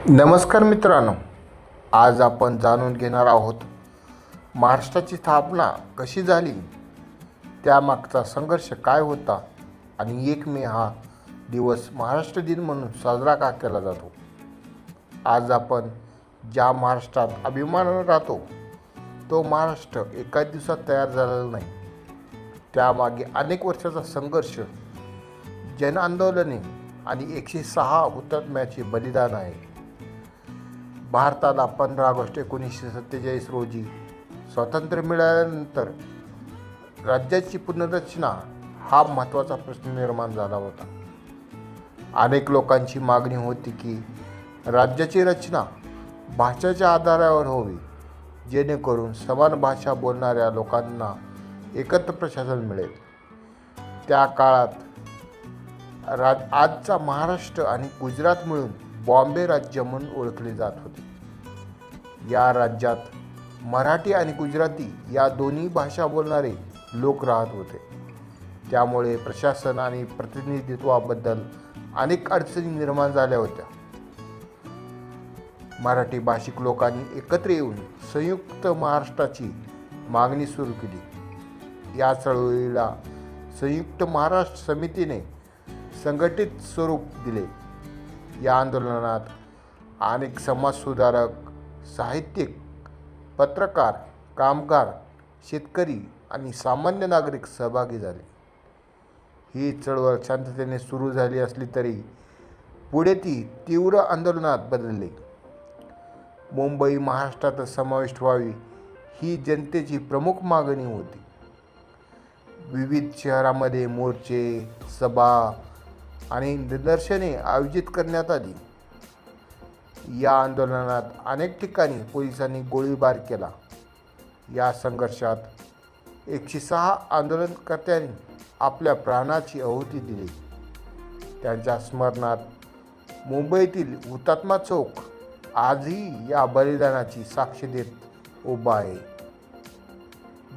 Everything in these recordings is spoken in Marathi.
नमस्कार मित्रांनो, आज आपण जाणून घेणार आहोत महाराष्ट्राची स्थापना कशी झाली, त्यामागचा संघर्ष काय होता आणि 1 मे हा दिवस महाराष्ट्र दिन म्हणून साजरा का केला जातो. आज आपण ज्या महाराष्ट्रात अभिमानाने राहतो तो महाराष्ट्र एका दिवसात तयार झालेला नाही. त्यामागे अनेक वर्षाचा संघर्ष, जनआंदोलने आणि 106 हुतात्म्याचे बलिदान आहे. भारताला 15 ऑगस्ट 1947 रोजी स्वातंत्र्य मिळाल्यानंतर राज्याची पुनर्रचना हा महत्त्वाचा प्रश्न निर्माण झाला होता. अनेक लोकांची मागणी होती की राज्याची रचना भाषेच्या आधारावर होवी, जेणेकरून समान भाषा बोलणाऱ्या लोकांना एकत्र प्रशासन मिळेल. त्या काळात आजचा महाराष्ट्र आणि गुजरात मिळून बॉम्बे राज्य म्हणून ओळखले जात होते. या राज्यात मराठी आणि गुजराती या दोन्ही भाषा बोलणारे लोक राहत होते. त्यामुळे प्रशासन आणि प्रतिनिधित्वाबद्दल अनेक अडचणी निर्माण झाल्या होत्या. मराठी भाषिक लोकांनी एकत्र येऊन संयुक्त महाराष्ट्राची मागणी सुरू केली. या चळवळीला संयुक्त महाराष्ट्र समितीने संघटित स्वरूप दिले. या आंदोलनात अनेक समाजसुधारक, साहित्यिक, पत्रकार, कामगार, शेतकरी आणि सामान्य नागरिक सहभागी झाले. ही चळवळ शांततेने सुरू झाली असली तरी पुढे ती तीव्र आंदोलनात बदलली. मुंबई महाराष्ट्रात समाविष्ट व्हावी ही जनतेची प्रमुख मागणी होती. विविध शहरांमध्ये मोर्चे, सभा आणि निदर्शने आयोजित करण्यात आली. या आंदोलनात अनेक ठिकाणी पोलिसांनी गोळीबार केला. या संघर्षात 106 आंदोलनकर्त्यांनी आपल्या प्राणाची आहुती दिली. त्यांच्या स्मरणार्थ मुंबईतील हुतात्मा चौक आजही या बलिदानाची साक्ष देत उभा आहे.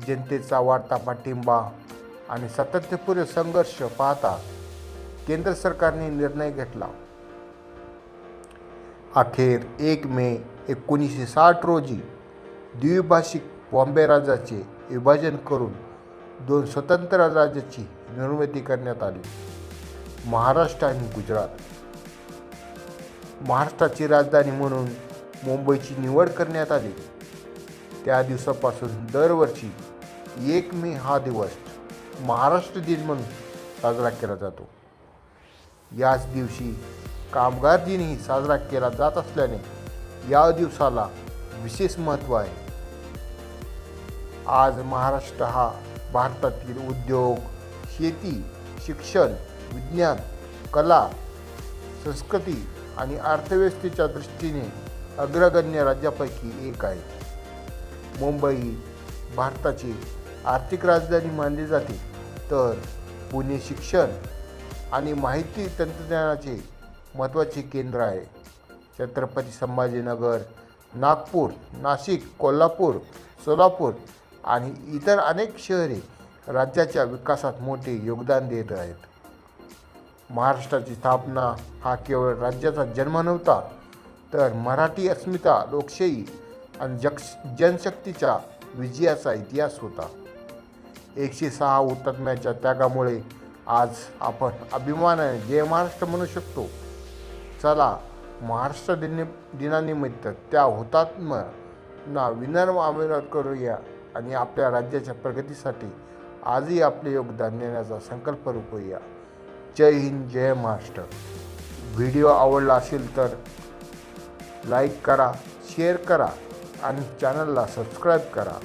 जनतेचा वाढता पाठिंबा आणि सातत्यपूर्ण संघर्ष पाहता केंद्र सरकारने निर्णय घेतला. अखेर 1 मे 1960 रोजी द्विभाषिक बॉम्बे राज्याचे विभाजन करून 2 स्वतंत्र राज्याची निर्मिती करण्यात आली, महाराष्ट्र आणि गुजरात. महाराष्ट्राची राजधानी म्हणून मुंबईची निवड करण्यात आली. त्या दिवसापासून दरवर्षी 1 मे हा दिवस महाराष्ट्र दिन म्हणून साजरा केला जातो. याच दिवशी कामगार दिनही साजरा केला जात असल्याने या दिवसाला विशेष महत्त्व आहे. आज महाराष्ट्र हा भारतातील उद्योग, शेती, शिक्षण, विज्ञान, कला, संस्कृती आणि अर्थव्यवस्थेच्या दृष्टीने अग्रगण्य राज्यापैकी एक आहे. मुंबई भारताची आर्थिक राजधानी मानली जाते, तर पुणे शिक्षण आणि माहिती तंत्रज्ञानाचे महत्त्वाचे केंद्र आहे. छत्रपती संभाजीनगर, नागपूर, नाशिक, कोल्हापूर, सोलापूर आणि इतर अनेक शहरे राज्याच्या विकासात मोठे योगदान देत आहेत. महाराष्ट्राची स्थापना हा केवळ राज्याचा जन्म नव्हता, तर मराठी अस्मिता, लोकशाही आणि जनशक्तीच्या विजयाचा इतिहास होता. 106 हुतात्म्याच्या त्यागामुळे आज आपण अभिमानाने जय महाराष्ट्र म्हणू शकतो. चला, महाराष्ट्र दिनानिमित्त त्या हुतात्म्यांना विनम्र अभिवादन करूया आणि आपल्या राज्याच्या प्रगतीसाठी आजही आपले योगदान देण्याचा संकल्प करूया. जय हिंद, जय महाराष्ट्र. व्हिडिओ आवडला असेल तर लाईक करा, शेअर करा आणि चॅनलला सबस्क्राईब करा.